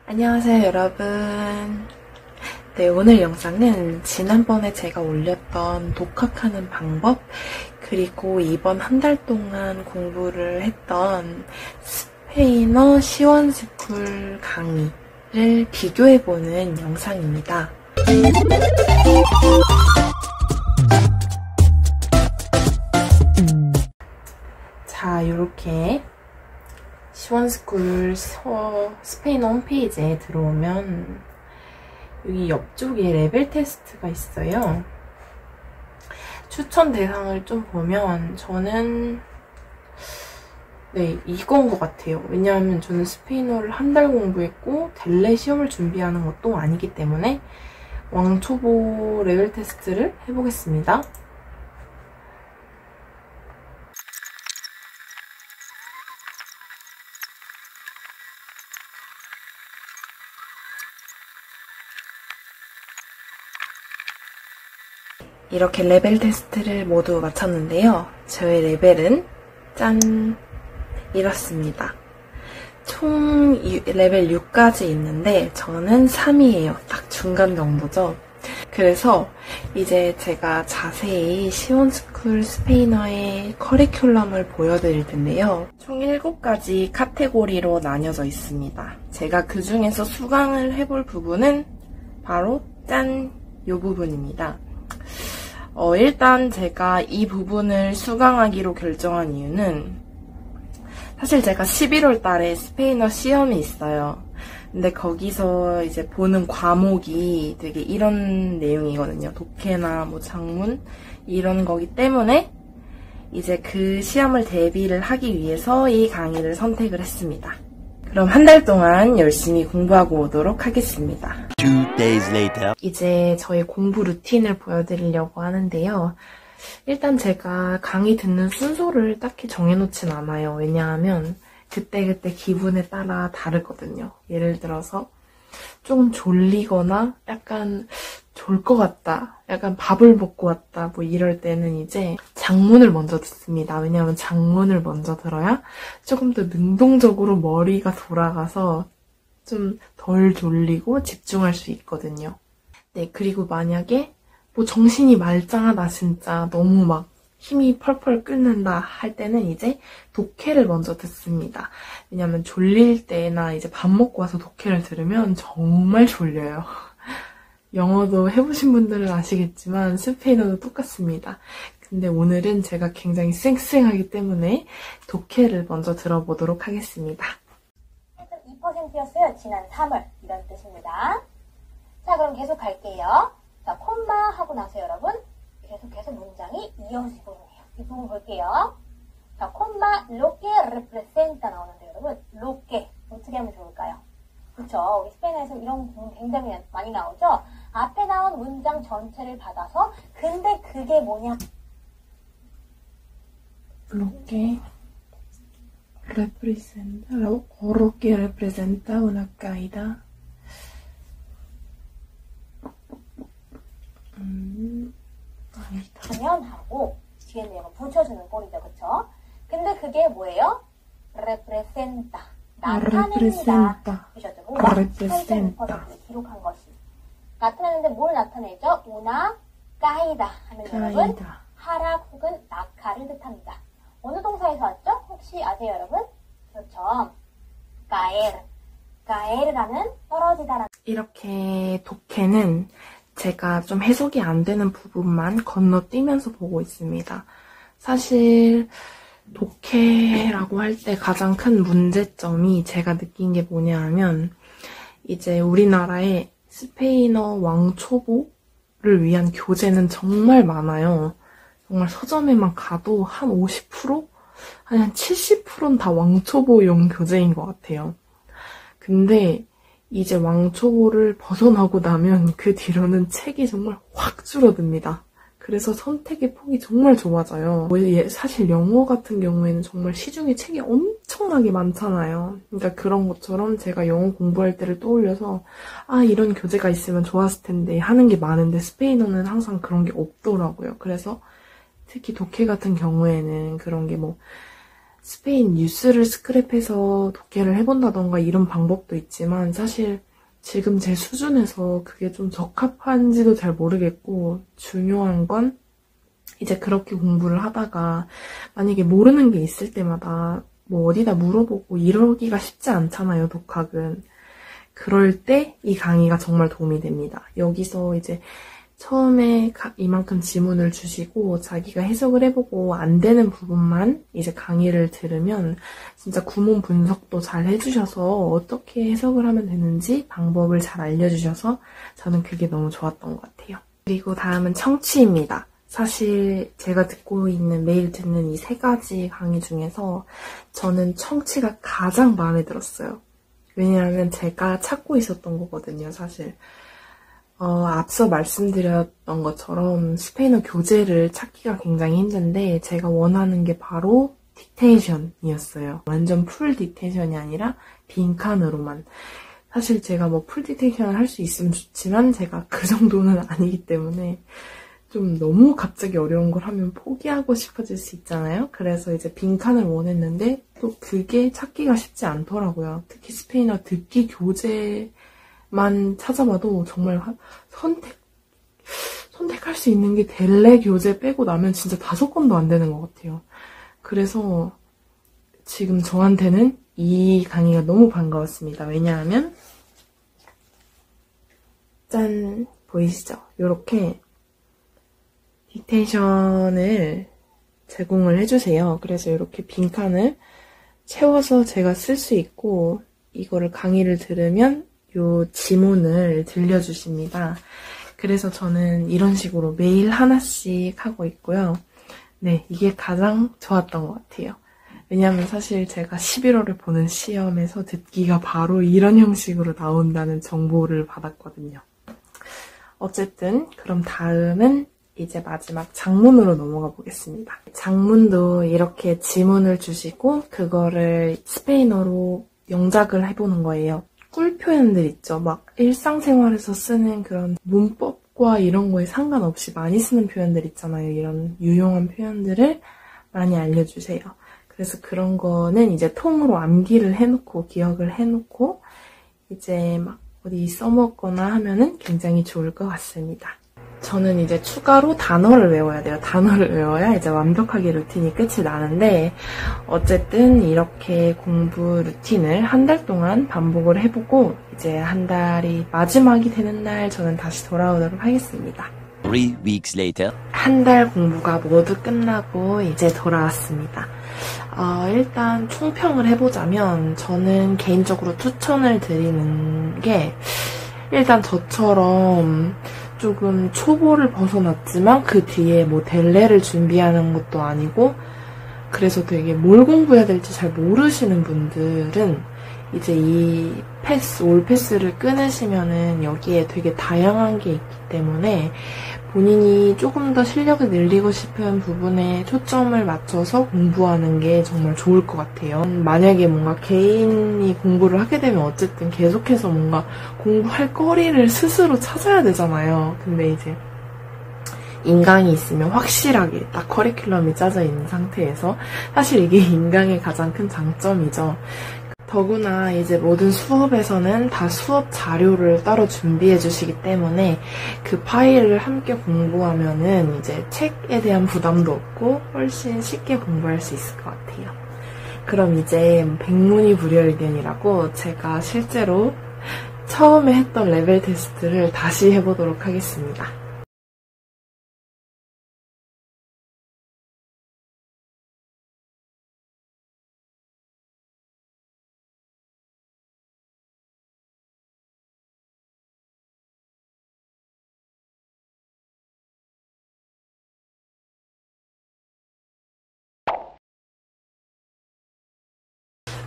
안녕하세요, 여러분. 네, 오늘 영상은 지난번에 제가 올렸던 독학하는 방법, 그리고 이번 한 달 동안 공부를 했던 스페인어 시원스쿨 강의를 비교해보는 영상입니다. 자, 이렇게 시원스쿨 스페인어 홈페이지에 들어오면 여기 옆쪽에 레벨 테스트가 있어요. 추천 대상을 좀 보면 저는 이건 것 같아요. 왜냐하면 저는 스페인어를 한 달 공부했고 델레 시험을 준비하는 것도 아니기 때문에 왕초보 레벨 테스트를 해보겠습니다. 이렇게 레벨 테스트를 모두 마쳤는데요. 저의 레벨은 짠! 이렇습니다. 총 레벨 6까지 있는데 저는 3이에요. 딱 중간 정도죠. 그래서 이제 제가 자세히 시원스쿨 스페인어의 커리큘럼을 보여드릴 텐데요. 총 7가지 카테고리로 나뉘어져 있습니다. 제가 그 중에서 수강을 해볼 부분은 바로 짠! 이 부분입니다. 일단 제가 이 부분을 수강하기로 결정한 이유는 사실 제가 11월 달에 스페인어 시험이 있어요. 근데 거기서 이제 보는 과목이 되게 이런 내용이거든요. 독해나 뭐 작문 이런 거기 때문에 이제 그 시험을 대비를 하기 위해서 이 강의를 선택을 했습니다. 그럼 한 달 동안 열심히 공부하고 오도록 하겠습니다. 2 days later. 이제 저의 공부 루틴을 보여드리려고 하는데요. 일단 제가 강의 듣는 순서를 딱히 정해놓진 않아요. 왜냐하면 그때그때 기분에 따라 다르거든요. 예를 들어서 조금 졸리거나 약간 졸 것 같다, 약간 밥을 먹고 왔다, 뭐 이럴 때는 이제 장문을 먼저 듣습니다. 왜냐하면 장문을 먼저 들어야 조금 더 능동적으로 머리가 돌아가서 좀 덜 졸리고 집중할 수 있거든요. 네, 그리고 만약에 뭐 정신이 말짱하다, 진짜 너무 막 힘이 펄펄 끓는다 할 때는 이제 독해를 먼저 듣습니다. 왜냐면 졸릴 때나 이제 밥 먹고 와서 독해를 들으면 정말 졸려요. 영어도 해보신 분들은 아시겠지만 스페인어도 똑같습니다. 근데 오늘은 제가 굉장히 쌩쌩하기 때문에 독해를 먼저 들어보도록 하겠습니다. 2%였어요. 지난 3월. 이런 뜻입니다. 자, 그럼 계속 갈게요. 자, 콤마 하고 나서 여러분 계속해서 문장이 이어지고 있네요. 이 부분 볼게요. 자, 콤마 lo que representa 나오는데 여러분 lo que 어떻게 하면 좋을까요? 그쵸? 우리 스페인어에서 이런 부분 굉장히 많이 나오죠? 앞에 나온 문장 전체를 받아서 근데 그게 뭐냐? Lo que representa, o lo que representa una caída. 하면 하고 뒤에 내용을 붙여주는 꼴이죠. 그쵸? 근데 그게 뭐예요? representa. 나타냅니다. 그죠? representa. 기록한 것이. 나타내는데 뭘 나타내죠? una caída 하면 여러분 하락 혹은 낙하를 뜻합니다. 어느 동사에서 왔죠? 혹시 아세요, 여러분? 그렇죠. caer라는 떨어지다라는. 이렇게 독해는 제가 좀 해석이 안 되는 부분만 건너뛰면서 보고 있습니다. 사실 독해라고 할 때 가장 큰 문제점이 제가 느낀 게 뭐냐 하면 이제 우리나라에 스페인어 왕초보를 위한 교재는 정말 많아요. 정말 서점에만 가도 한 50%? 한 70%는 다 왕초보용 교재인 것 같아요. 근데 이제 왕초보를 벗어나고 나면 그 뒤로는 책이 정말 확 줄어듭니다. 그래서 선택의 폭이 정말 좁아져요. 사실 영어 같은 경우에는 정말 시중에 책이 엄청나게 많잖아요. 그러니까 그런 것처럼 제가 영어 공부할 때를 떠올려서 이런 교재가 있으면 좋았을 텐데 하는 게 많은데 스페인어는 항상 그런 게 없더라고요. 그래서 특히 독해 같은 경우에는 그런 게 뭐 스페인 뉴스를 스크랩해서 독해를 해본다던가 이런 방법도 있지만 사실 지금 제 수준에서 그게 좀 적합한지도 잘 모르겠고 중요한 건 이제 그렇게 공부를 하다가 만약에 모르는 게 있을 때마다 뭐 어디다 물어보고 이러기가 쉽지 않잖아요, 독학은. 그럴 때 이 강의가 정말 도움이 됩니다. 여기서 이제 처음에 이만큼 지문을 주시고 자기가 해석을 해보고 안 되는 부분만 이제 강의를 들으면 진짜 구문 분석도 잘 해주셔서 어떻게 해석을 하면 되는지 방법을 잘 알려주셔서 저는 그게 너무 좋았던 것 같아요. 그리고 다음은 청취입니다. 사실 제가 듣고 있는 매일 듣는 이 3가지 강의 중에서 저는 청취가 가장 마음에 들었어요. 왜냐하면 제가 찾고 있었던 거거든요, 사실. 앞서 말씀드렸던 것처럼 스페인어 교재를 찾기가 굉장히 힘든데 제가 원하는 게 바로 딕테이션이었어요. 완전 풀 딕테이션이 아니라 빈칸으로만. 사실 제가 뭐 풀 딕테이션을 할 수 있으면 좋지만 제가 그 정도는 아니기 때문에 좀 너무 갑자기 어려운 걸 하면 포기하고 싶어질 수 있잖아요. 그래서 이제 빈칸을 원했는데 또 그게 찾기가 쉽지 않더라고요. 특히 스페인어 듣기 교재만 찾아봐도 정말 선택할 수 있는 게 델레 교재 빼고 나면 진짜 5권도 안 되는 것 같아요. 그래서 지금 저한테는 이 강의가 너무 반가웠습니다. 왜냐하면 짠! 보이시죠? 이렇게 딕테이션을 제공을 해주세요. 그래서 이렇게 빈칸을 채워서 제가 쓸 수 있고 이거를 강의를 들으면 요 지문을 들려주십니다. 그래서 저는 이런 식으로 매일 하나씩 하고 있고요. 네, 이게 가장 좋았던 것 같아요. 왜냐하면 사실 제가 11월에 보는 시험에서 듣기가 바로 이런 형식으로 나온다는 정보를 받았거든요. 어쨌든 그럼 다음은 이제 마지막 장문으로 넘어가 보겠습니다. 장문도 이렇게 지문을 주시고 그거를 스페인어로 영작을 해보는 거예요. 꿀 표현들 있죠. 막 일상생활에서 쓰는 그런 문법과 이런 거에 상관없이 많이 쓰는 표현들 있잖아요. 이런 유용한 표현들을 많이 알려주세요. 그래서 그런 거는 이제 통으로 암기를 해놓고 기억을 해놓고 이제 막 어디 써먹거나 하면은 굉장히 좋을 것 같습니다. 저는 이제 추가로 단어를 외워야 돼요. 단어를 외워야 이제 완벽하게 루틴이 끝이 나는데 어쨌든 이렇게 공부 루틴을 한 달 동안 반복을 해보고 이제 한 달이 마지막이 되는 날 저는 다시 돌아오도록 하겠습니다. 3 weeks later. 한 달 공부가 모두 끝나고 이제 돌아왔습니다. 일단 총평을 해보자면 저는 개인적으로 추천을 드리는 게 일단 저처럼 조금 초보를 벗어났지만 그 뒤에 뭐 델레를 준비하는 것도 아니고 그래서 되게 뭘 공부해야 될지 잘 모르시는 분들은 이제 이 올 패스를 끊으시면은 여기에 되게 다양한 게 있기 때문에 본인이 조금 더 실력을 늘리고 싶은 부분에 초점을 맞춰서 공부하는 게 정말 좋을 것 같아요. 만약에 뭔가 개인이 공부를 하게 되면 어쨌든 계속해서 뭔가 공부할 거리를 스스로 찾아야 되잖아요. 근데 이제 인강이 있으면 확실하게 딱 커리큘럼이 짜져 있는 상태에서 사실 이게 인강의 가장 큰 장점이죠. 더구나 이제 모든 수업에서는 다 수업 자료를 따로 준비해 주시기 때문에 그 파일을 함께 공부하면은 이제 책에 대한 부담도 없고 훨씬 쉽게 공부할 수 있을 것 같아요. 그럼 이제 백문이불여일견이라고 제가 실제로 처음에 했던 레벨 테스트를 다시 해보도록 하겠습니다.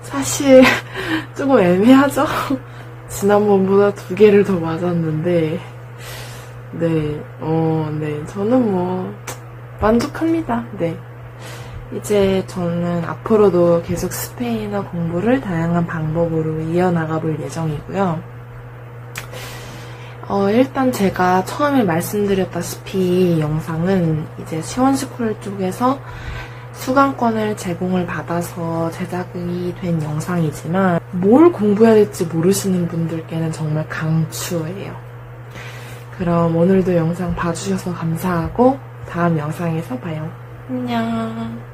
사실 조금 애매하죠? 지난번보다 2개를 더 맞았는데 네, 저는 뭐 만족합니다. 네, 이제 저는 앞으로도 계속 스페인어 공부를 다양한 방법으로 이어나가 볼 예정이고요. 일단 제가 처음에 말씀드렸다시피 이 영상은 이제 시원스쿨 쪽에서 수강권을 제공을 받아서 제작이 된 영상이지만 뭘 공부해야 될지 모르시는 분들께는 정말 강추예요. 그럼 오늘도 영상 봐주셔서 감사하고 다음 영상에서 봐요. 안녕.